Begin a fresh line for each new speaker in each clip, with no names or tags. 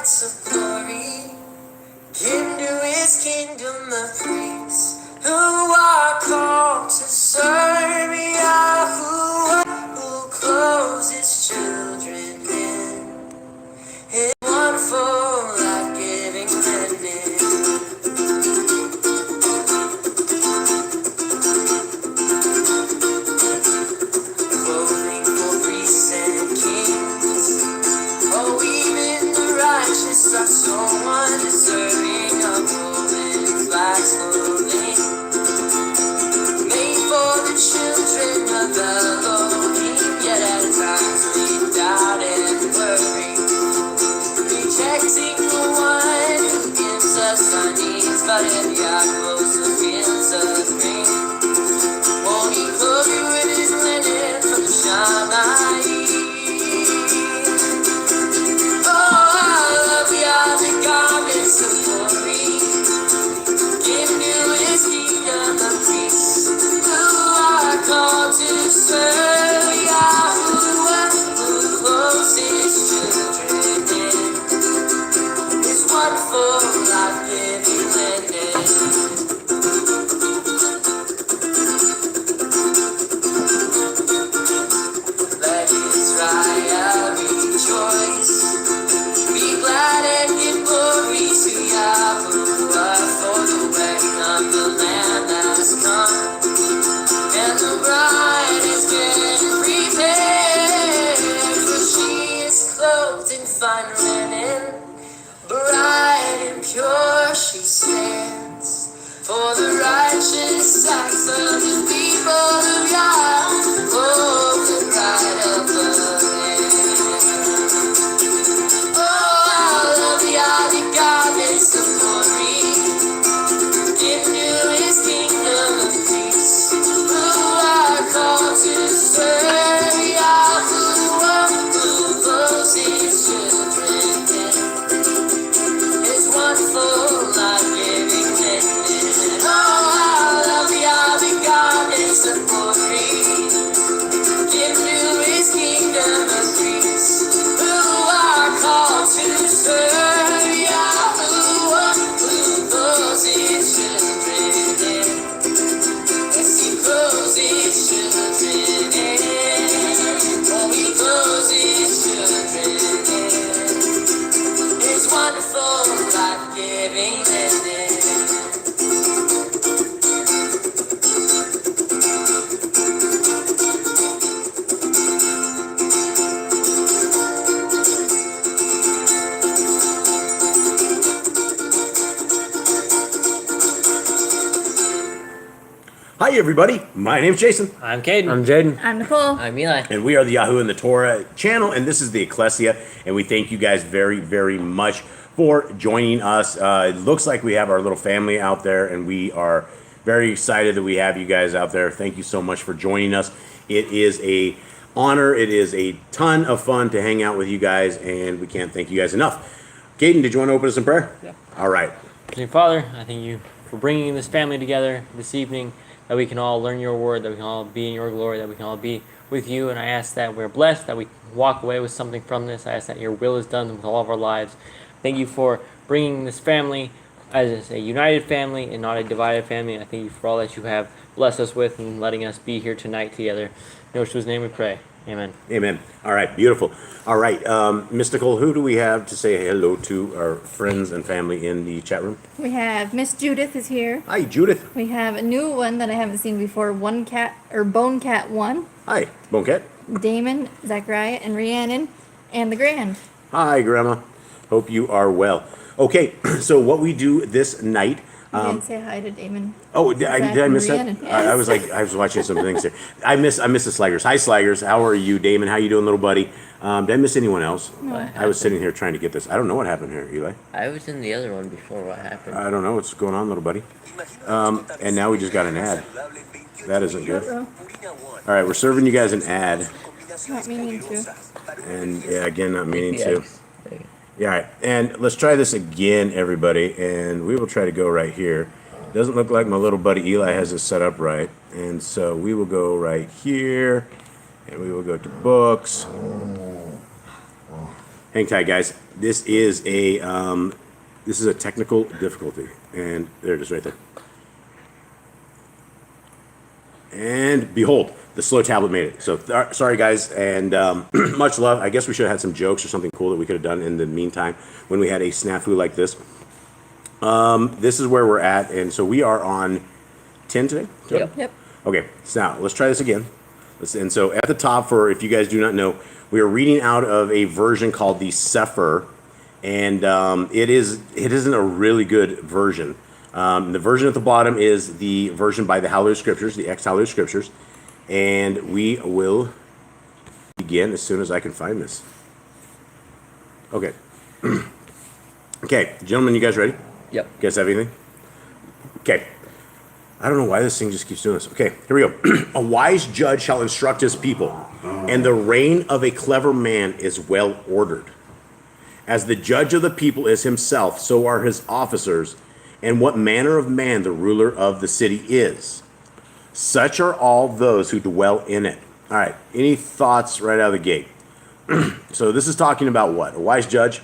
garments of glory, into his kingdom of priests, who are called to serve Yahuwah, who clothes his children in his wonderful life-giving linen. Clothing for priests and kings, oh, even the righteous are so undeserving of golden flax clothing, made for the children of Elohim, yet at times we doubt and worry, rejecting the one who gives us our needs, but if Yah clothes gives us rain, won't he clothe you with his linen from the Shammai? Garments of glory, into his kingdom of priests, who are called to serve Yahuwah, who clothes his children in his wonderful life-giving linen. Let Israel rejoice, be glad and give glory to Yahuwah, for the wedding of the Lamb has come, and the bride has been prepared, for she is clothed in fine linen, bright and pure she stands, for the righteous acts of the people of Yah, oh, the bride of the Lamb. The garments of glory, into his kingdom of priests, who are called to serve Yahuwah, who clothes his children in his wonderful life-giving linen. Oh, I love the garments of glory, into his kingdom of priests, who are called to serve his children in. Yes, he clothes his children in. Oh, he clothes his children in his wonderful life-giving linen.
Hi everybody, my name's Jason.
I'm Caden.
I'm Jaden.
I'm Nicole.
I'm Eli.
And we are the Yahoo and the Torah channel, and this is the Ecclesia, and we thank you guys very, very much for joining us. It looks like we have our little family out there, and we are very excited that we have you guys out there. Thank you so much for joining us. It is a honor. It is a ton of fun to hang out with you guys, and we can't thank you guys enough. Caden, did you want to open us in prayer?
Yeah.
All right.
Dear Father, I thank you for bringing this family together this evening, that we can all learn your word, that we can all be in your glory, that we can all be with you. And I ask that we're blessed, that we walk away with something from this. I ask that your will is done with all of our lives. Thank you for bringing this family as a united family and not a divided family. I thank you for all that you have blessed us with and letting us be here tonight together. In Yeshua's name we pray. Amen.
Amen. All right, beautiful. All right, Mystical, who do we have to say hello to our friends and family in the chat room?
We have Miss Judith is here.
Hi, Judith.
We have a new one that I haven't seen before, Bone Cat 1.
Hi, Bonket.
Damon, Zachariah, and Rhiannon, and the Grand.
Hi, Grandma. Hope you are well. Okay, so what we do this night.
You didn't say hi to Damon.
Oh, did I miss that?
Rhiannon, yes.
I was watching some things there. I miss the Slaggers. Hi, Slaggers. How are you, Damon? How you doing, little buddy? Did I miss anyone else?
No.
I was sitting here trying to get this. I don't know what happened here, Eli.
I was in the other one before. What happened?
I don't know what's going on, little buddy. And now we just got an ad. That isn't good. All right, we're serving you guys an ad.
Not meaning to.
And yeah, again, not meaning to. Yeah, all right. And let's try this again, everybody. And we will try to go right here. Doesn't look like my little buddy Eli has this set up right. And so we will go right here. And we will go to books. Hang tight, guys. This is a technical difficulty, and there it is, right there. And behold, the slow tablet made it. So sorry, guys, and much love. I guess we should have had some jokes or something cool that we could have done in the meantime when we had a snafu like this. This is where we're at, and so we are on 10 today.
Yep.
Okay, so now let's try this again. And so at the top, for if you guys do not know, we are reading out of a version called the Sefer, and it isn't a really good version. The version at the bottom is the version by the Hallelujah Scriptures, the ex-Hallelujah Scriptures, and we will begin as soon as I can find this. Okay. Okay, gentlemen, you guys ready?
Yep.
You guys have anything? Okay. I don't know why this thing just keeps doing this. Okay, here we go. A wise judge shall instruct his people, and the reign of a clever man is well ordered. As the judge of the people is himself, so are his officers, and what manner of man the ruler of the city is. Such are all those who dwell in it. All right, any thoughts right out of the gate? So this is talking about what? A wise judge?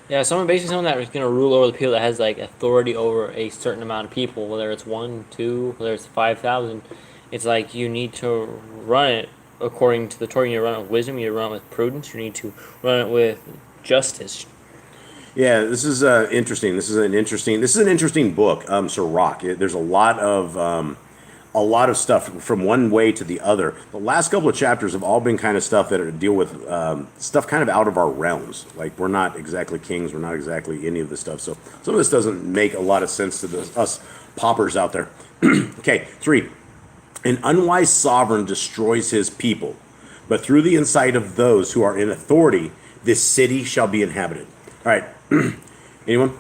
Yeah, someone that is going to rule over the people, that has like authority over a certain amount of people, whether it's 1, 2, whether it's 5,000. It's like you need to run it according to the Torah. You need to run it with wisdom. You need to run it with prudence. You need to run it with justice.
Yeah, this is interesting. This is an interesting book. Sirach. There's a lot of stuff from one way to the other. The last couple of chapters have all been kind of stuff that deal with stuff kind of out of our realms. Like, we're not exactly kings. We're not exactly any of this stuff. So some of this doesn't make a lot of sense to us paupers out there. Okay, 3. An unwise sovereign destroys his people, but through the insight of those who are in authority, this city shall be inhabited. All right. Anyone?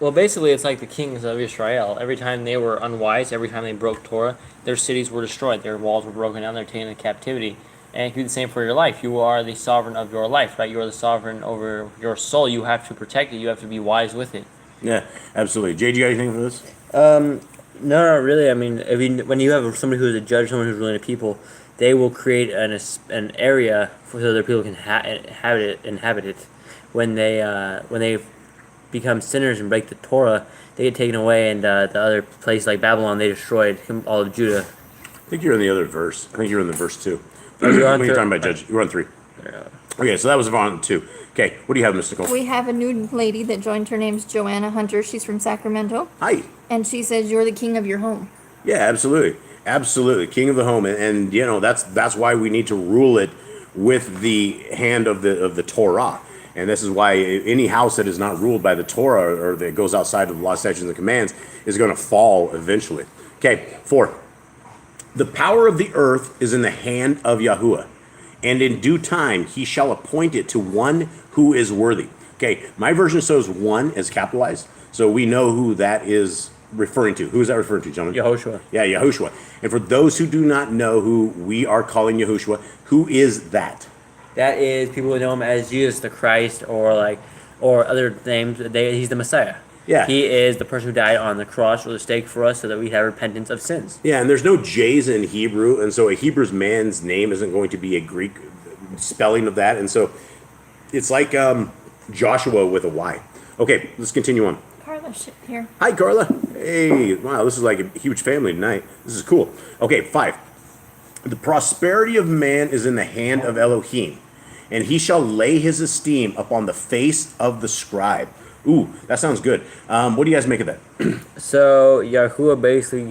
Well, basically, it's like the kings of Israel. Every time they were unwise, every time they broke Torah, their cities were destroyed. Their walls were broken down. They're taken into captivity. And it can be the same for your life. You are the sovereign of your life, right? You are the sovereign over your soul. You have to protect it. You have to be wise with it.
Yeah, absolutely. Jay, do you got anything for this?
No, not really. I mean, when you have somebody who is a judge, someone who's ruling the people, they will create an area so their people can inhabit it. When they become sinners and break the Torah, they get taken away, and the other place like Babylon, they destroyed all of Judah.
I think you're in the other verse. I think you're in the verse 2. What are you talking about, Judge? You're on 3. Okay, so that was on 2. Okay, what do you have, Mr. Cole?
We have a new lady that joined. Her name's Joanna Hunter. She's from Sacramento.
Hi.
And she says you're the king of your home.
Yeah, absolutely. Absolutely. King of the home. And you know, that's why we need to rule it with the hand of the Torah. And this is why any house that is not ruled by the Torah or that goes outside of the law, statutes, and commands is going to fall eventually. Okay, 4. The power of the earth is in the hand of Yahuwah, and in due time he shall appoint it to one who is worthy. Okay, my version shows one as capitalized, so we know who that is referring to. Who is that referring to, gentlemen?
Yehoshua.
Yeah, Yahushua. And for those who do not know who we are calling Yahushua, who is that?
That is, people would know him as Jesus the Christ, or other names. He's the Messiah.
Yeah.
He is the person who died on the cross or the stake for us so that we'd have repentance of sins.
Yeah, and there's no J's in Hebrew, and so a Hebrew man's name isn't going to be a Greek spelling of that, and so it's like Joshua with a Y. Okay, let's continue on.
Carla's here.
Hi, Carla. Hey, wow, this is like a huge family tonight. This is cool. Okay, 5. The prosperity of man is in the hand of Elohim, and he shall lay his esteem upon the face of the scribe. Ooh, that sounds good. What do you guys make of that?
So Yahuwah basically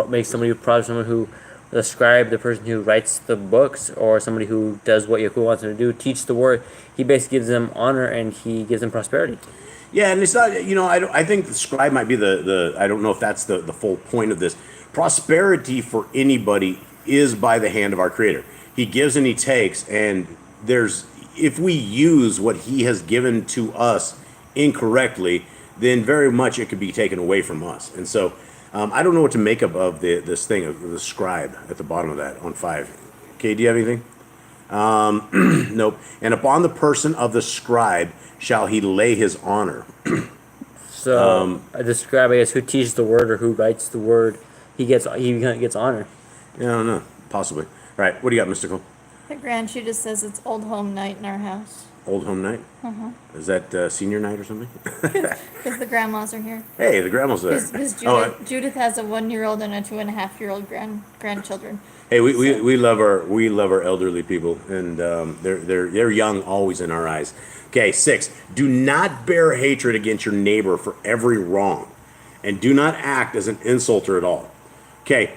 makes somebody someone who, the scribe, the person who writes the books, or somebody who does what Yahuwah wants them to do, teach the word. He basically gives them honor and he gives them prosperity.
Yeah, and it's not, you know, I think the scribe might be the I don't know if that's the full point of this. Prosperity for anybody is by the hand of our Creator. He gives and he takes, and if we use what he has given to us incorrectly, then very much it could be taken away from us. And so I don't know what to make of this thing of the scribe at the bottom of that on 5. Okay, do you have anything? Nope. And upon the person of the scribe shall he lay his honor.
So the scribe, I guess, who teaches the word or who writes the word, he gets honor.
Yeah, I don't know. Possibly. All right, what do you got, Mystical?
The Grand, she just says it's old home night in our house.
Old home night? Is that senior night or something?
Because the grandmas are here.
Hey, the grandma's there.
Because
Oh,
Judith has a 1-year-old and a 2.5-year-old grandchildren.
hey, we love our elderly people, and they're young always in our eyes. Okay, 6. Do not bear hatred against your neighbor for every wrong, and do not act as an insulter at all. Okay,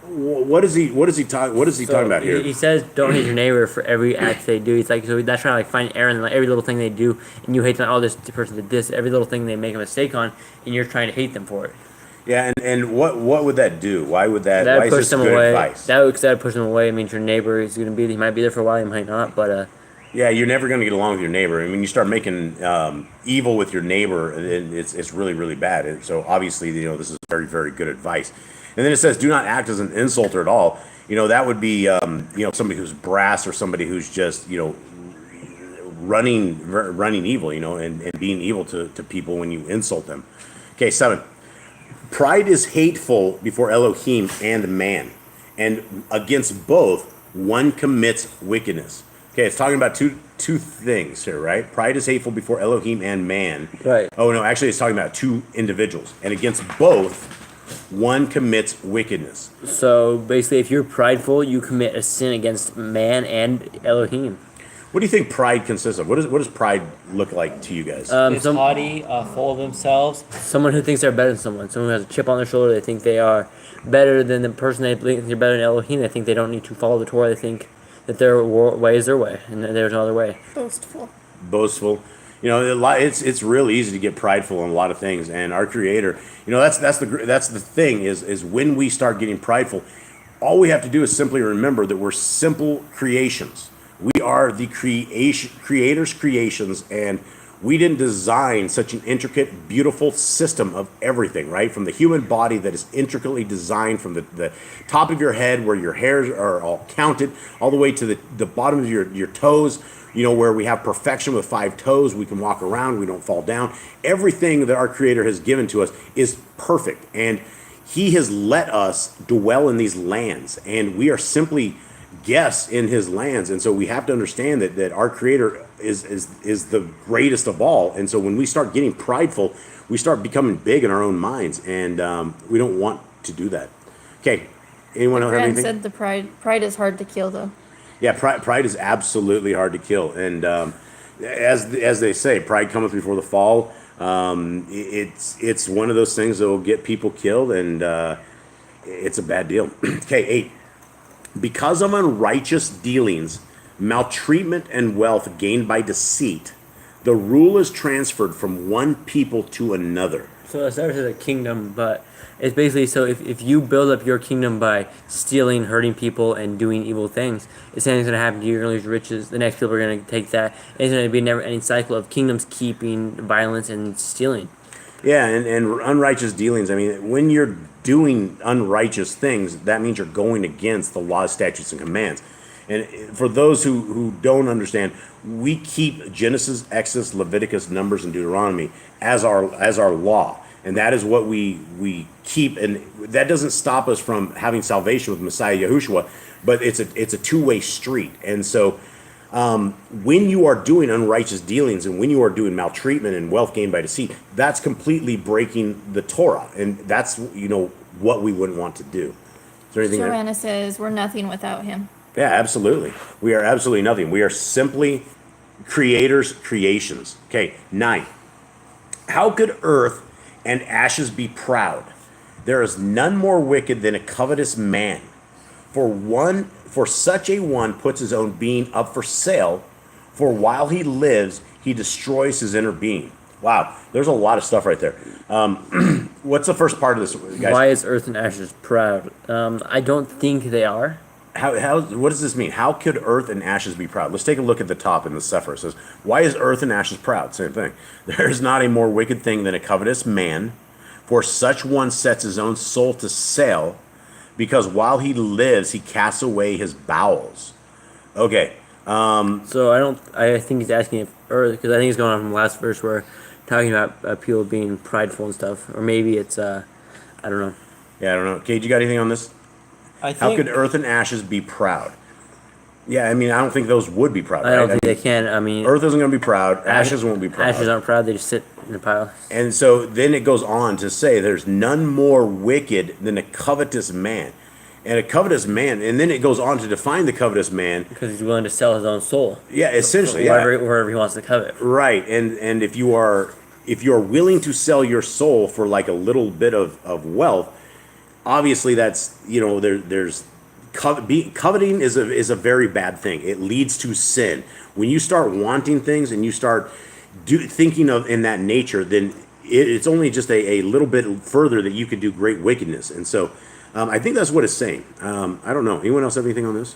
what is he talking about here?
He says, "Don't hate your neighbor for every act they do." He's like, so that's trying to like find error in like every little thing they do, and you hate them. Oh, this person did this. Every little thing they make a mistake on, and you're trying to hate them for it.
Yeah, and what would that do? Why would that?
That
Why
would
is
push
this
them
good
away.
advice?
That would push them away. It means your neighbor is going to be. He might be there for a while. He might not. But
Yeah, you're never going to get along with your neighbor. I mean, you start making evil with your neighbor, and it's really, really bad. And so obviously, this is very, very good advice. And then it says, do not act as an insulter at all. That would be, somebody who's brass or somebody who's just, running evil, and being evil to people when you insult them. Okay, 7. Pride is hateful before Elohim and man, and against both one commits wickedness. Okay, it's talking about two things here, right? Pride is hateful before Elohim and man.
Right.
Oh no, actually, it's talking about two individuals, and against both one commits wickedness.
so basically, if you're prideful, you commit a sin against man and Elohim.
What do you think pride consists of? What does pride look like to you guys?
It's haughty, full of themselves.
Someone who thinks they're better than someone who has a chip on their shoulder. They think they are better than the person they think they're better than Elohim. They think they don't need to follow the Torah. They think that their way is their way, and that there's no other way.
Boastful. It's real easy to get prideful in a lot of things, and our Creator, that's the thing is when we start getting prideful, all we have to do is simply remember that we're simple creations. We are the Creator's creations, and we didn't design such an intricate, beautiful system of everything, right? From the human body that is intricately designed from the top of your head where your hairs are all counted, all the way to the bottom of your toes, where we have perfection with 5 toes. We can walk around, we don't fall down. Everything that our Creator has given to us is perfect, and He has let us dwell in these lands, and we are simply guests in His lands. And so we have to understand that our Creator is the greatest of all. And so when we start getting prideful, we start becoming big in our own minds, and we don't want to do that. Okay, anyone else have
Grant
anything?
said the pride is hard to kill, though.
Yeah, pride is absolutely hard to kill, and as they say, pride cometh before the fall. It's one of those things that will get people killed, and it's a bad deal. Okay, 8. Because of unrighteous dealings, maltreatment, and wealth gained by deceit, the rule is transferred from one people to another.
So it's never a kingdom, but it's basically so if you build up your kingdom by stealing, hurting people, and doing evil things, it's something's going to happen to you. You're going to lose riches. The next people are going to take that. It's going to be a never-ending cycle of kingdoms keeping violence and stealing.
Yeah, and unrighteous dealings. I mean, when you're doing unrighteous things, that means you're going against the laws, statutes, and commands. And for those who don't understand, we keep Genesis, Exodus, Leviticus, Numbers, and Deuteronomy as our law. And that is what we keep, and that doesn't stop us from having salvation with Messiah Yahushua, but it's a two-way street. And so when you are doing unrighteous dealings and when you are doing maltreatment and wealth gained by deceit, that's completely breaking the Torah, and that's what we wouldn't want to do. Is there anything there?
Joanna says we're nothing without Him.
Yeah, absolutely. We are absolutely nothing. We are simply Creator's creations. Okay, 9. How could earth and ashes be proud? There is none more wicked than a covetous man. For such a one puts his own being up for sale, for while he lives, he destroys his inner being. Wow, there's a lot of stuff right there. What's the first part of this, guys?
Why is earth and ashes proud? I don't think they are.
What does this mean? How could earth and ashes be proud? Let's take a look at the top in the Sefer. It says, why is earth and ashes proud? Same thing. There is not a more wicked thing than a covetous man, for such one sets his own soul to sale, because while he lives, he casts away his bowels. Okay.
So I think he's asking if earth, because I think it's going on from the last verse where talking about people being prideful and stuff, or maybe it's I don't know.
Yeah, I don't know. Cade, you got anything on this? How could earth and ashes be proud? Yeah, I mean, I don't think those would be proud.
I don't think they can. I mean,
Earth isn't going to be proud. Ashes won't be proud.
Ashes aren't proud. They just sit in a pile.
And so then it goes on to say, there's none more wicked than a covetous man. And a covetous man, and then it goes on to define the covetous man.
Because he's willing to sell his own soul.
Yeah, essentially.
Wherever he wants to covet.
Right, and if you are willing to sell your soul for like a little bit of wealth, obviously that's, there's coveting is a very bad thing. It leads to sin. When you start wanting things and you start thinking of in that nature, then it's only just a little bit further that you could do great wickedness. And so I think that's what it's saying. I don't know. Anyone else have anything on this?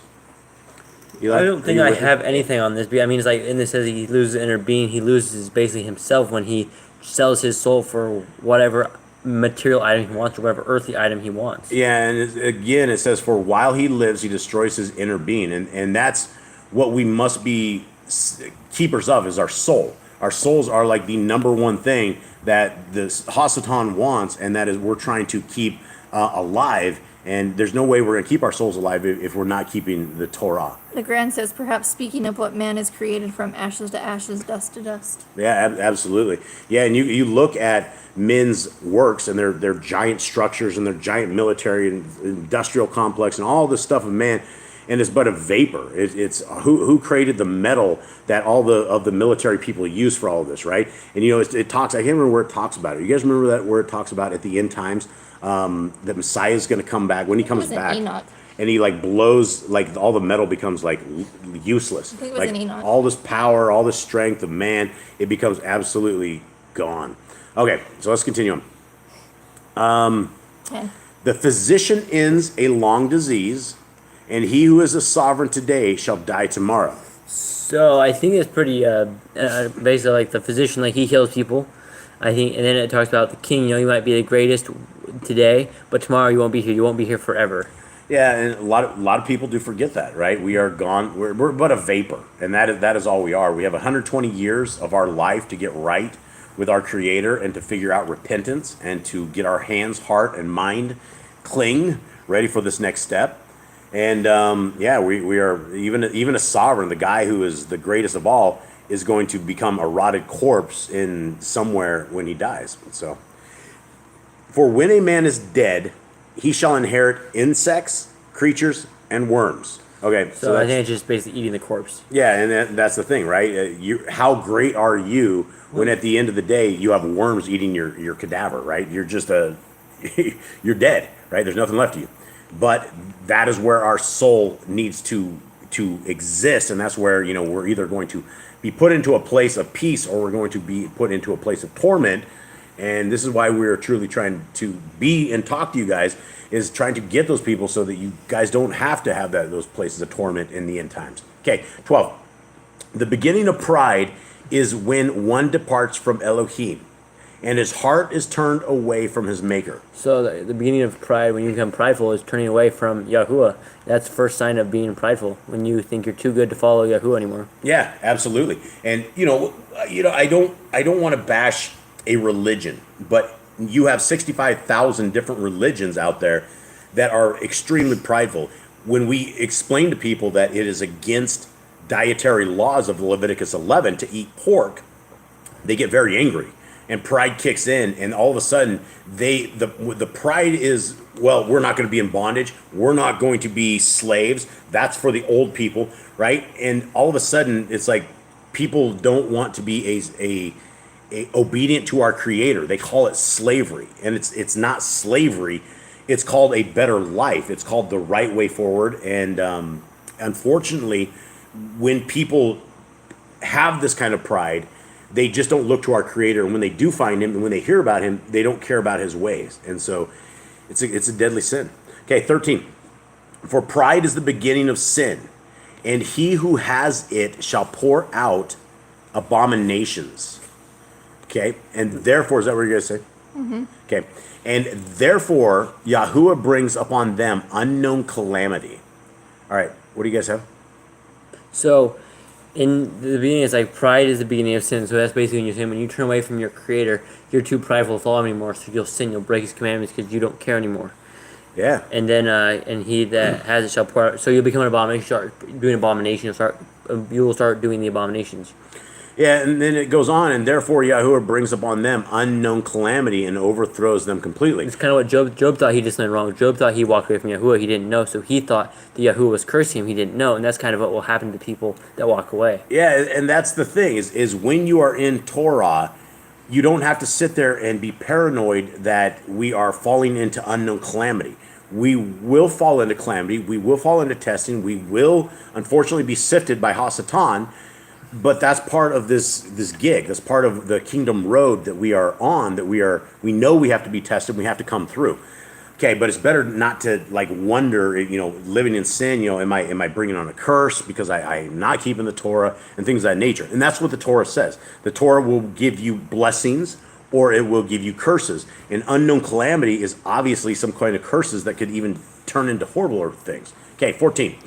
Eli,
I don't think I have anything on this. I mean, it's like, and it says he loses inner being. He loses basically himself when he sells his soul for whatever material item he wants or whatever earthly item he wants.
Yeah, and again, it says, for while he lives, he destroys his inner being. And that's what we must be keepers of, is our soul. Our souls are like the number one thing that the Hasatan wants, and that is we're trying to keep alive. And there's no way we're going to keep our souls alive if we're not keeping the Torah.
The Grand says, perhaps speaking of what man is created from ashes to ashes, dust to dust.
Yeah, absolutely. Yeah, and you look at men's works and their giant structures and their giant military and industrial complex and all this stuff of man, and it's but a vapor. It's who created the metal that all the military people use for all of this, right? And it talks. I can't remember where it talks about it. You guys remember that where it talks about at the end times that Messiah is going to come back when he comes back.
Enoch.
And he like blows, like all the metal becomes like useless.
I think it was
like
in Enoch.
all this power, all this strength of man, it becomes absolutely gone. Okay, so let's continue on.
Okay.
The physician ends a long disease, and he who is a sovereign today shall die tomorrow.
So I think it's pretty basically like the physician, like he heals people. I think, and then it talks about the king. You might be the greatest today, but tomorrow you won't be here. You won't be here forever.
Yeah, and a lot of people do forget that, right? We are gone. We're but a vapor, and that is all we are. We have 120 years of our life to get right with our Creator and to figure out repentance and to get our hands, heart, and mind clean, ready for this next step. And we are even a sovereign, the guy who is the greatest of all, is going to become a rotted corpse in somewhere when he dies. So, for when a man is dead, he shall inherit insects, creatures, and worms. Okay,
so I think it's just basically eating the corpse.
Yeah, and that's the thing, right? How great are you when at the end of the day you have worms eating your cadaver, right? You're just you're dead, right? There's nothing left of you. But that is where our soul needs to exist, and that's where we're either going to be put into a place of peace or we're going to be put into a place of torment. And this is why we're truly trying to be and talk to you guys, is trying to get those people so that you guys don't have to have those places of torment in the end times. Okay, 12. The beginning of pride is when one departs from Elohim, and his heart is turned away from his maker.
So the beginning of pride, when you become prideful, is turning away from Yahuwah. That's the first sign of being prideful, when you think you're too good to follow Yahuwah anymore.
Yeah, absolutely. And I don't want to bash a religion, but you have 65,000 different religions out there that are extremely prideful. When we explain to people that it is against dietary laws of Leviticus 11 to eat pork, they get very angry, and pride kicks in, and all of a sudden the pride is, well, we're not going to be in bondage, we're not going to be slaves, that's for the old people, right? And all of a sudden it's like people don't want to be a obedient to our Creator. They call it slavery, and it's not slavery. It's called a better life. It's called the right way forward. And unfortunately, when people have this kind of pride, they just don't look to our Creator. And when they do find Him, and when they hear about Him, they don't care about His ways. And so it's a deadly sin. Okay, 13. For pride is the beginning of sin, and he who has it shall pour out abominations. Okay, and therefore, is that what you're going to say? Mm-hmm. Okay, and therefore, Yahuwah brings upon them unknown calamity. All right, what do you guys have?
So, in the beginning, it's like pride is the beginning of sin. So that's basically when you're saying when you turn away from your Creator, you're too prideful to follow Him anymore. So you'll sin, you'll break His commandments because you don't care anymore.
Yeah.
And then and he that has it shall pour out. So you'll become an abomination. Start doing abomination. You will start doing the abominations.
Yeah, and then it goes on, and therefore Yahuwah brings upon them unknown calamity and overthrows them completely.
It's kind of what Job thought. He did something wrong. Job thought he walked away from Yahuwah. He didn't know, so he thought that Yahuwah was cursing him. He didn't know, and that's kind of what will happen to people that walk away.
Yeah, and that's the thing is when you are in Torah, you don't have to sit there and be paranoid that we are falling into unknown calamity. We will fall into calamity. We will fall into testing. We will, unfortunately, be sifted by Hasatan. But that's part of this gig. That's part of the kingdom road that we are on. We know we have to be tested. We have to come through. Okay, but it's better not to like wonder. Living in sin. Am I bringing on a curse because I'm not keeping the Torah and things of that nature? And that's what the Torah says. The Torah will give you blessings or it will give you curses. And unknown calamity is obviously some kind of curses that could even turn into horrible things. Okay, 14.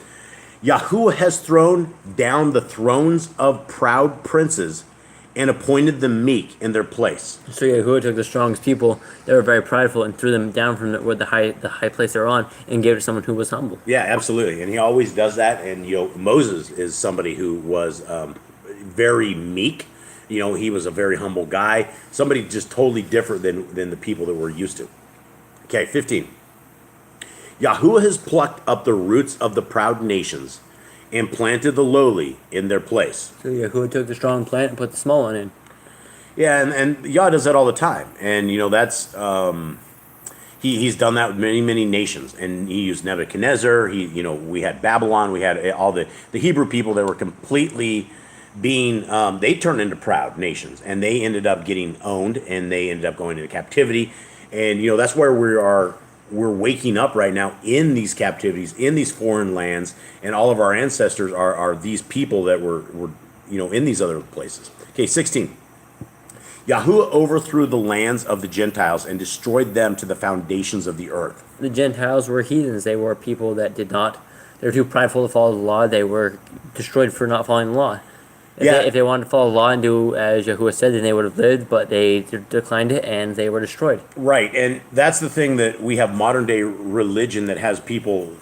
Yahuwah has thrown down the thrones of proud princes and appointed the meek in their place.
So Yahuwah took the strongest people that were very prideful and threw them down from the high place they're on and gave it to someone who was humble.
Yeah, absolutely. And he always does that. And Moses is somebody who was very meek. He was a very humble guy. Somebody just totally different than the people that we're used to. Okay, 15. Yahuwah has plucked up the roots of the proud nations and planted the lowly in their place.
So Yahuwah took the strong plant and put the small one in.
Yeah, and Yah does that all the time. And, that's... He's done that with many, many nations. And he used Nebuchadnezzar. We had Babylon. We had all the Hebrew people that were completely being... they turned into proud nations. And they ended up getting owned. And they ended up going into captivity. And, that's where we're waking up right now in these captivities, in these foreign lands, and all of our ancestors are these people that were in these other places. Okay, 16. Yahuwah overthrew the lands of the Gentiles and destroyed them to the foundations of the earth.
The Gentiles were heathens. They were people that they were too prideful to follow the law. They were destroyed for not following the law. If they wanted to follow the law and do as Yahuwah said, then they would have lived, but they declined it and they were destroyed.
Right, and that's the thing that we have modern day religion that has people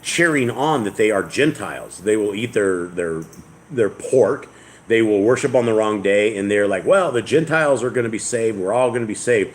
cheering on that they are Gentiles. They will eat their pork, they will worship on the wrong day, and they're like, well, the Gentiles are going to be saved, we're all going to be saved.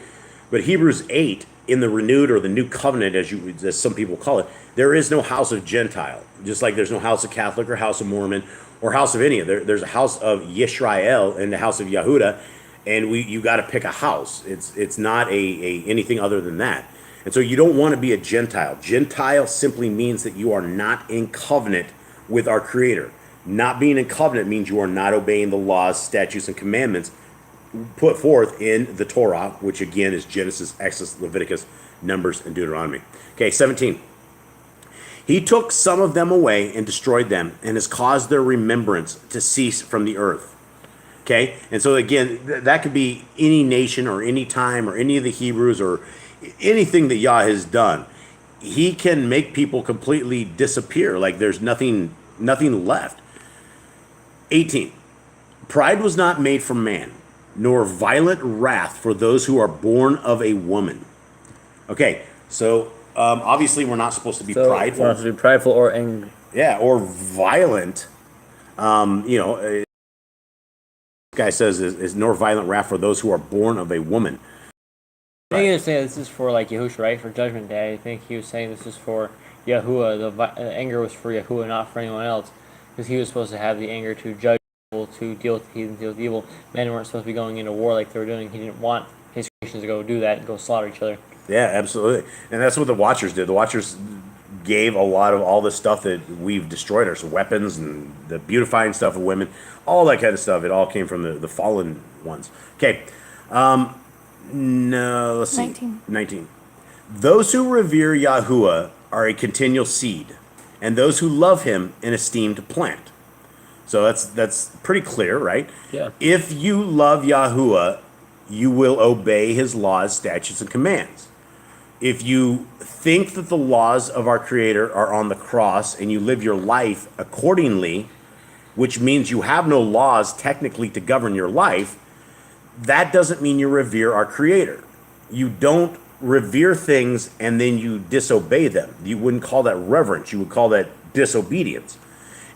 But Hebrews 8, in the renewed or the new covenant, as some people call it, there is no house of Gentile, just like there's no house of Catholic or house of Mormon or house of any. There's a house of Yisrael and the house of Yahudah, and you got to pick a house. It's not anything other than that. And so you don't want to be a Gentile. Gentile simply means that you are not in covenant with our Creator. Not being in covenant means you are not obeying the laws, statutes, and commandments put forth in the Torah, which again is Genesis, Exodus, Leviticus, Numbers, and Deuteronomy. Okay, 17. He took some of them away and destroyed them and has caused their remembrance to cease from the earth. Okay? And so again, that could be any nation or any time or any of the Hebrews or anything that Yah has done. He can make people completely disappear. Like there's nothing left. 18. Pride was not made for man, nor violent wrath for those who are born of a woman. Okay, so obviously we're not supposed to be prideful.
We're not supposed to be prideful or angry.
Yeah, or violent. This guy says is nor violent wrath for those who are born of a woman.
I think he was saying this is for like Yahushua, right? For Judgment Day. I think he was saying this is for Yahuwah. The anger was for Yahuwah, not for anyone else. Because he was supposed to have the anger to judge people, to deal with heathen, deal with evil. Men weren't supposed to be going into war like they were doing. He didn't want his creations to go do that and go slaughter each other.
Yeah, absolutely. And that's what the Watchers did. The Watchers gave a lot of all the stuff that we've destroyed, our weapons and the beautifying stuff of women, all that kind of stuff. It all came from the fallen ones. Okay. No, let's see. 19. Those who revere Yahuwah are a continual seed, and those who love him an esteemed plant. So that's pretty clear, right?
Yeah.
If you love Yahuwah, you will obey his laws, statutes, and commands. If you think that the laws of our Creator are on the cross and you live your life accordingly, which means you have no laws technically to govern your life, that doesn't mean you revere our Creator. You don't revere things and then you disobey them. You wouldn't call that reverence. You would call that disobedience.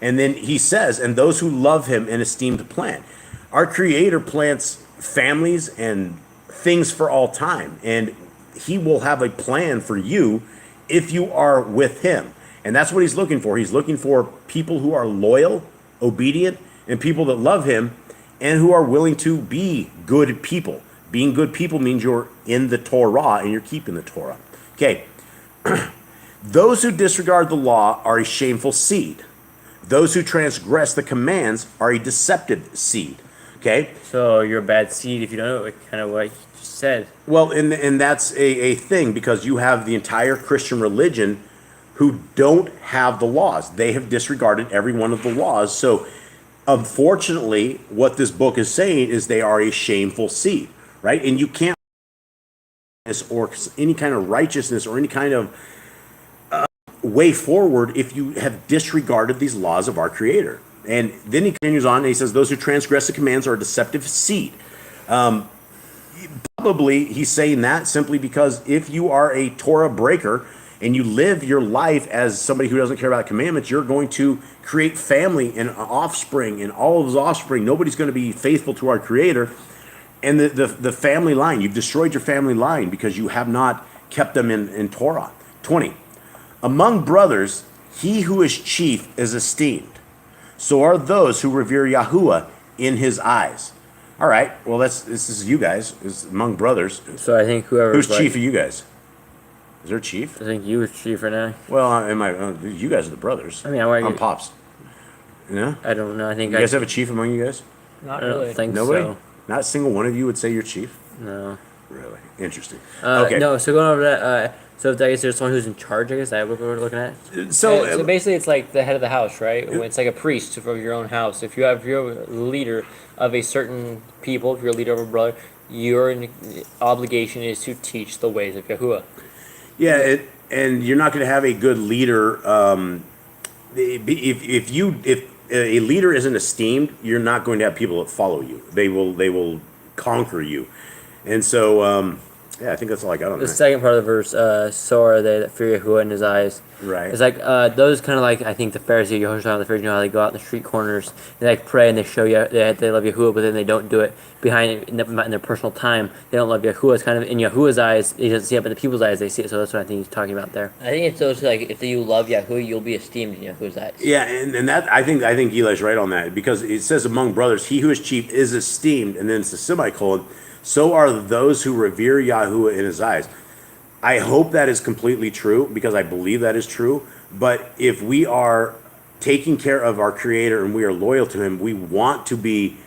And then he says, and those who love him and esteem to plant. Our Creator plants families and things for all time. And he will have a plan for you if you are with him. And that's what he's looking for. He's looking for people who are loyal, obedient, and people that love him and who are willing to be good people. Being good people means you're in the Torah and you're keeping the Torah. Okay. Those who disregard the law are a shameful seed. Those who transgress the commands are a deceptive seed. Okay.
So you're a bad seed if you don't know, like, kind of what you just said.
Well, and that's a thing, because you have the entire Christian religion who don't have the laws. They have disregarded every one of the laws. So unfortunately, what this book is saying is they are a shameful seed, right? And you can't, or any kind of righteousness or any kind of way forward if you have disregarded these laws of our Creator. And then he continues on and he says, those who transgress the commands are a deceptive seed. Probably he's saying that simply because if you are a Torah breaker and you live your life as somebody who doesn't care about commandments, you're going to create family and offspring, and all of those offspring, nobody's going to be faithful to our Creator. And the family line, you've destroyed your family line because you have not kept them in Torah. 20. Among brothers, he who is chief is esteemed. So are those who revere Yahuwah in his eyes. All right, well, this is you guys. It's among brothers.
So I think whoever...
Who's chief of you guys? Is there a chief?
I think you was chief right now.
Well, you guys are the brothers.
I mean, I'm
Pops. You know?
I don't know. I think
you guys have a chief among you guys?
Not
I
really.
don't think
Nobody?
so.
Not a single one of you would say you're chief?
No.
Really? Interesting.
Okay. No, so going over that, so I guess there's someone who's in charge, I guess, that what we're looking at?
So
Basically, it's like the head of the house, right? It's like a priest of your own house. If you're a leader of a certain people, if you're a leader of a brother, your obligation is to teach the ways of Yahuwah.
yeah, and you're not going to have a good leader. If a leader isn't esteemed, you're not going to have people that follow you. They will conquer you. And so, yeah, I think that's all I got on
The
that.
second part of the verse, so are they that fear Yahuwah in his eyes.
Right.
It's like those kind of like, I think the Pharisee, Yehoshua, and the Pharisee, you know how they go out in the street corners, they like pray and they show you they love Yahuwah, but then they don't do it behind in their personal time. They don't love Yahuwah. It's kind of in Yahuwah's eyes. He doesn't see it, but in the people's eyes they see it. So that's what I think he's talking about there.
I think it's those like if you love Yahuwah, you'll be esteemed in Yahuwah's eyes.
Yeah, and that I think Eli's right on that, because it says among brothers, he who is chief is esteemed, and then it's a semicolon. So are those who revere Yahuwah in his eyes. I hope that is completely true, because I believe that is true. But if we are taking care of our Creator and we are loyal to him, we want to be,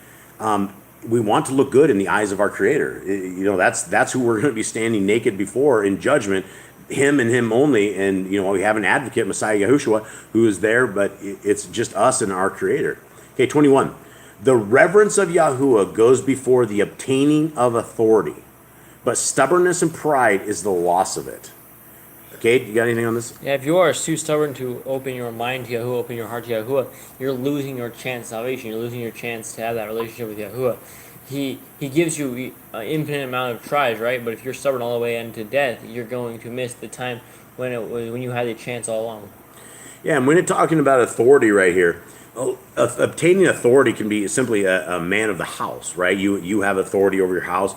we want to look good in the eyes of our Creator. You know, that's who we're going to be standing naked before in judgment, him and him only. And, you know, we have an advocate, Messiah Yahushua, who is there, but it's just us and our Creator. Okay, 21. The reverence of Yahuwah goes before the obtaining of authority, but stubbornness and pride is the loss of it. Okay, you got anything on this?
Yeah, if you are too stubborn to open your mind to Yahuwah, open your heart to Yahuwah, you're losing your chance of salvation. You're losing your chance to have that relationship with Yahuwah. He gives you an infinite amount of tries, right? But if you're stubborn all the way into death, you're going to miss the time when you had a chance all along.
Yeah, and when you're talking about authority right here, obtaining authority can be simply a man of the house, right? You have authority over your house.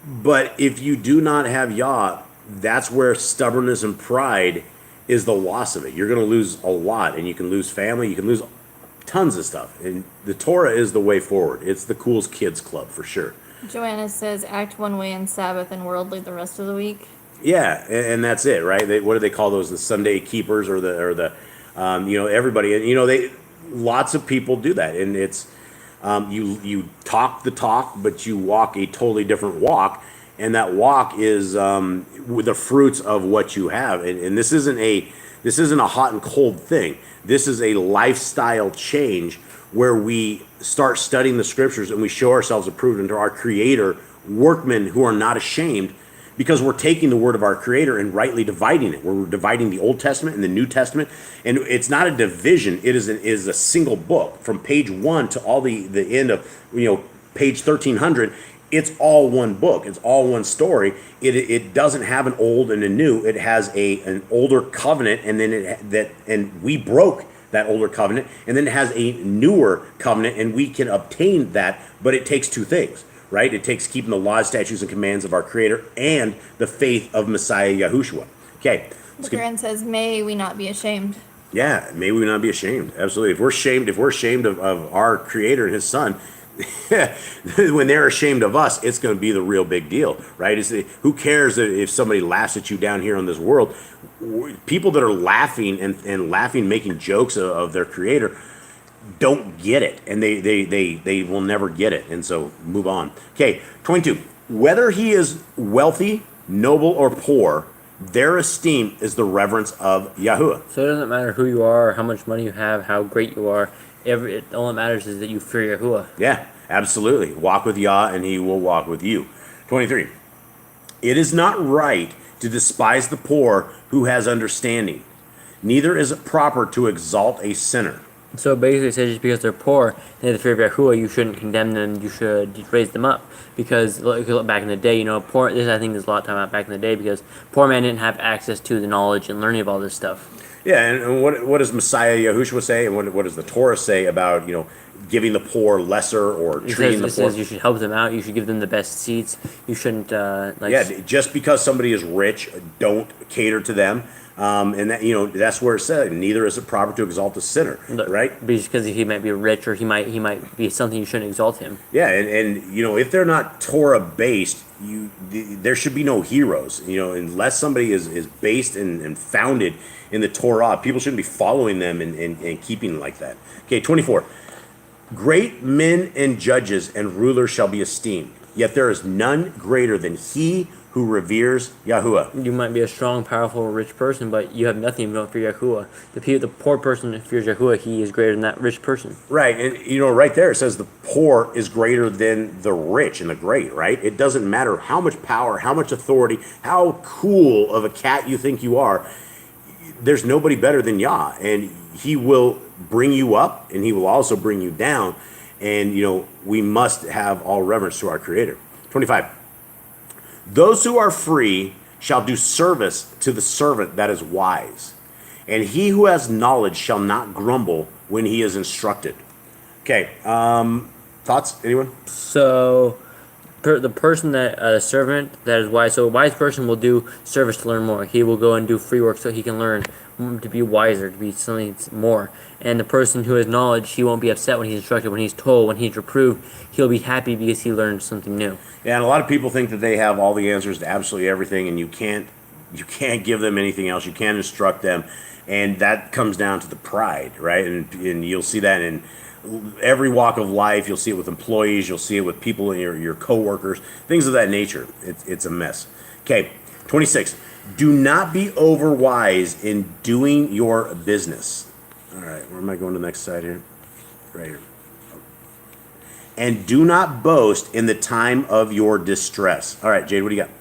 But if you do not have Yah, that's where stubbornness and pride is the loss of it. You're going to lose a lot, and you can lose family, you can lose tons of stuff. And the Torah is the way forward. It's the coolest kids club for sure.
Joanna says, act one way on Sabbath and worldly the rest of the week.
Yeah, and that's it, right? What do they call those? The Sunday keepers, or the you know, everybody. You know, lots of people do that, and it's you talk the talk, but you walk a totally different walk, and that walk is with the fruits of what you have. And this isn't a hot and cold thing. This is a lifestyle change where we start studying the Scriptures and we show ourselves approved unto our Creator, workmen who are not ashamed, because we're taking the word of our Creator and rightly dividing it. We're dividing the Old Testament and the New Testament, and it's not a division. It is a single book from page 1 to all the end of, you know, page 1300. it's all one book. It's all one story. It doesn't have an old and a new. It has an older covenant, and then and we broke that older covenant, and then it has a newer covenant, and we can obtain that. But it takes two things, right? It takes keeping the laws, statutes, and commands of our Creator and the faith of Messiah Yahushua. Okay.
The Quran says, "May we not be ashamed."
Yeah, may we not be ashamed. Absolutely. If we're ashamed of our Creator and His Son, when they're ashamed of us, it's going to be the real big deal, right? Who cares if somebody laughs at you down here in this world? People that are laughing and laughing, making jokes of their Creator, don't get it, and they will never get it. And so move on. Okay, 22. Whether he is wealthy, noble, or poor, their esteem is the reverence of Yahuwah.
So it doesn't matter who you are, how much money you have, how great you are. All that matters is that you fear Yahuwah.
Yeah, absolutely. Walk with Yah, and He will walk with you. 23. It is not right to despise the poor who has understanding. Neither is it proper to exalt a sinner.
So basically, it says just because they're poor and they have the fear of Yahuwah, you shouldn't condemn them. You should raise them up. Because look back in the day, poor. This I think there's a lot of time out back in the day because poor man didn't have access to the knowledge and learning of all this stuff.
Yeah, and what does Messiah Yahushua say, and what does the Torah say about giving the poor lesser or treating the poor? It says
you should help them out. You should give them the best seats. You shouldn't
just because somebody is rich, don't cater to them. And that that's where it said, neither is it proper to exalt a sinner, right?
Because he might be rich or he might be something you shouldn't exalt him.
Yeah, and if they're not Torah based, there should be no heroes. Unless somebody is based and founded in the Torah, people shouldn't be following them and keeping like that. Okay, 24. Great men and judges and rulers shall be esteemed, yet there is none greater than he who reveres Yahuwah.
You might be a strong, powerful, rich person, but you have nothing if you don't fear Yahuwah. The poor person that fears Yahuwah, he is greater than that rich person.
Right, and right there it says the poor is greater than the rich and the great, right? It doesn't matter how much power, how much authority, how cool of a cat you think you are. There's nobody better than Yah, and He will bring you up, and He will also bring you down, and we must have all reverence to our Creator. 25. Those who are free shall do service to the servant that is wise, and he who has knowledge shall not grumble when he is instructed. Okay, thoughts, anyone?
So, the person the servant that is wise, so a wise person will do service to learn more. He will go and do free work so he can learn to be wiser, to be something more. And the person who has knowledge, he won't be upset when he's instructed, when he's told, when he's reproved. He'll be happy because he learned something new.
Yeah, and a lot of people think that they have all the answers to absolutely everything, and you can't give them anything else. You can't instruct them, and that comes down to the pride, right? And you'll see that in every walk of life. You'll see it with employees. You'll see it with people in your coworkers, things of that nature. It's a mess. Okay, 26. Do not be overwise in doing your business. All right, where am I going to the next slide here? Right here. And do not boast in the time of your distress. All right, Jade, what do you got?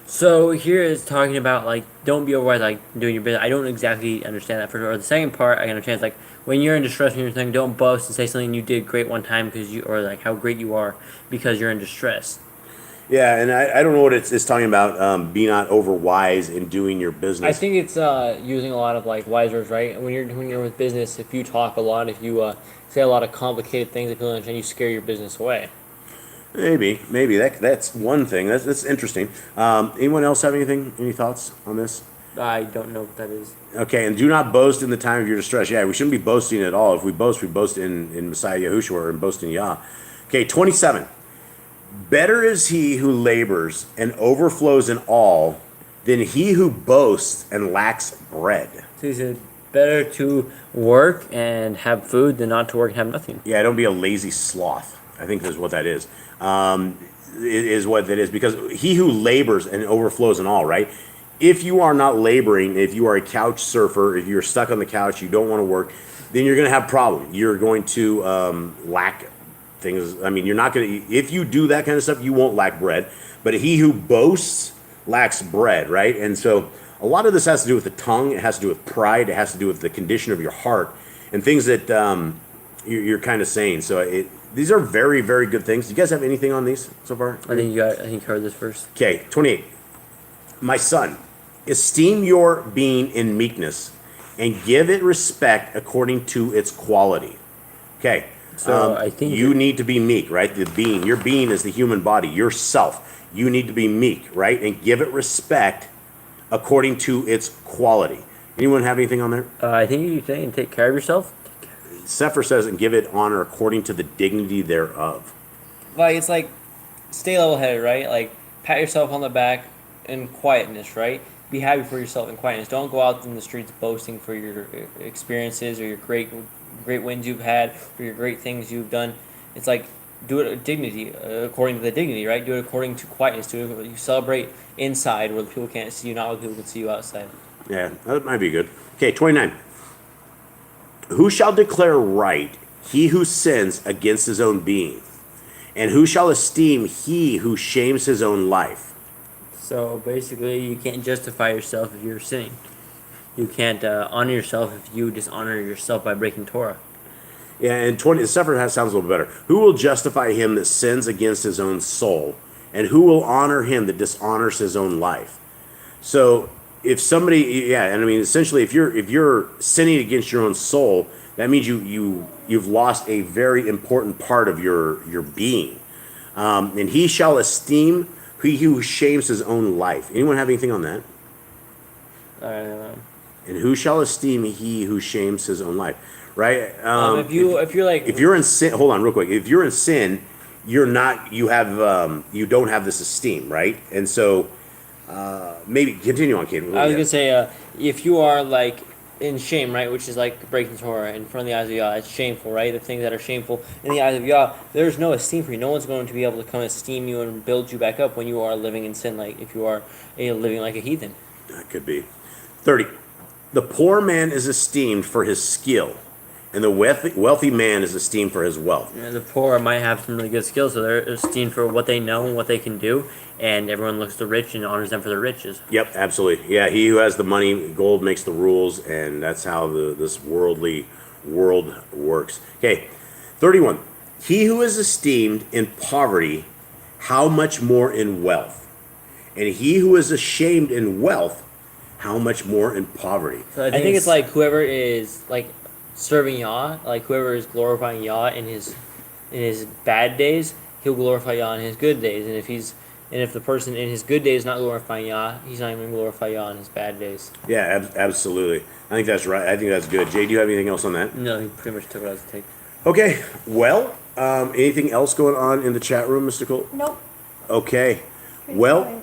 So here it's talking about don't be overwise doing your business. I don't exactly understand that for. Or the second part I understand is when you're in distress and you're saying don't boast and say something you did great one time or how great you are because you're in distress.
Yeah, and I don't know what it's talking about. Be not overwise in doing your business.
I think it's using a lot of wise words, right? When you're with business, if you talk a lot, if you say a lot of complicated things, if you don't understand, you scare your business away.
Maybe that's one thing. That's interesting. Anyone else have any thoughts on this?
I don't know what that is.
Okay, and do not boast in the time of your distress. Yeah, we shouldn't be boasting at all. If we boast in Messiah Yahushua or in boasting Yah. Okay, 27. Better is he who labors and overflows in all than he who boasts and lacks bread.
So he said, better to work and have food than not to work and have nothing.
Yeah, don't be a lazy sloth. I think that's what that is. It is what that is, because he who labors and overflows in all, right? If you are not laboring, if you are a couch surfer, if you're stuck on the couch, you don't want to work, then you're going to have problems. You're going to lack things. I mean, you're not going to, if you do that kind of stuff, you won't lack bread. But he who boasts lacks bread, right? And so a lot of this has to do with the tongue. It has to do with pride. It has to do with the condition of your heart and things that you're kind of saying. So these are very, very good things. Do you guys have anything on these so far?
I think you heard this first.
Okay, 28. My son, esteem your being in meekness, and give it respect according to its quality. Okay,
So I think
you need to be meek, right? Your being is the human body, yourself. You need to be meek, right? And give it respect according to its quality. Anyone have anything on there?
I think you're saying take care of yourself.
Sefer says, and give it honor according to the dignity thereof.
Like, it's like, stay level-headed, right? Like, pat yourself on the back in quietness, right? Be happy for yourself in quietness. Don't go out in the streets boasting for your experiences or your great wins you've had or your great things you've done. It's like, do it with dignity, according to the dignity, right? Do it according to quietness. Do it, you celebrate inside where the people can't see you, not where people can see you outside.
Yeah, that might be good. Okay, 29. Who shall declare right he who sins against his own being? And who shall esteem he who shames his own life?
So basically, you can't justify yourself if you're sinning. You can't honor yourself if you dishonor yourself by breaking Torah.
Yeah, and 20, the Sefer sounds a little better. Who will justify him that sins against his own soul? And who will honor him that dishonors his own life? So if somebody, yeah, and I mean, essentially, if you're sinning against your own soul, that means you've lost a very important part of your being. And he shall esteem he who shames his own life. Anyone have anything on that? And who shall esteem he who shames his own life? Right?
If you're
in sin, hold on real quick. If you're in sin, you don't have this esteem, right? And so maybe continue on, Kate.
I was gonna say, if you are like in shame, right, which is like breaking Torah in front of the eyes of Yah, it's shameful, right? The things that are shameful in the eyes of Yah, there's no esteem for you. No one's going to be able to come esteem you and build you back up when you are living in sin, like if you are living like a heathen.
That could be. 30. The poor man is esteemed for his skill, and the wealthy man is esteemed for his wealth.
The poor might have some really good skills, so they're esteemed for what they know and what they can do, and everyone looks to the rich and honors them for their riches.
Yep, absolutely. Yeah, he who has the money, gold makes the rules, and that's how this worldly world works. Okay, 31. He who is esteemed in poverty, how much more in wealth? And he who is ashamed in wealth, how much more in poverty?
So I think it's like whoever is like serving Yah, like whoever is glorifying Yah in his bad days, he'll glorify Yah in his good days. And if the person in his good days is not glorifying Yah, he's not even glorify Yah in his bad days.
Yeah, absolutely. I think that's right. I think that's good. Jay, do you have anything else on that?
No, he pretty much took what I was take.
Okay, well, anything else going on in the chat room, Mr. Cole?
Nope.
Okay. Well,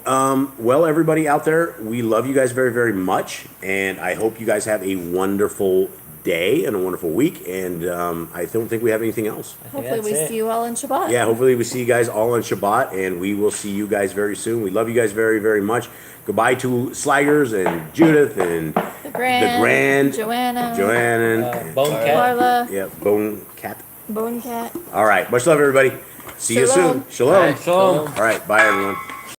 everybody out there, we love you guys very, very much, and I hope you guys have a wonderful day and a wonderful week, and I don't think we have anything else.
Hopefully we see you all in Shabbat.
Yeah, hopefully we see you guys all on Shabbat, and we will see you guys very soon. We love you guys very, very much. Goodbye to Slaggers and Judith and
The Grand, Joanna,
Bone Cat.
Carla,
Yeah, Bone Cat.
Bone Cat.
All right, much love, everybody. See you soon.
Shalom.
Shalom.
Shalom.
All right, bye, everyone.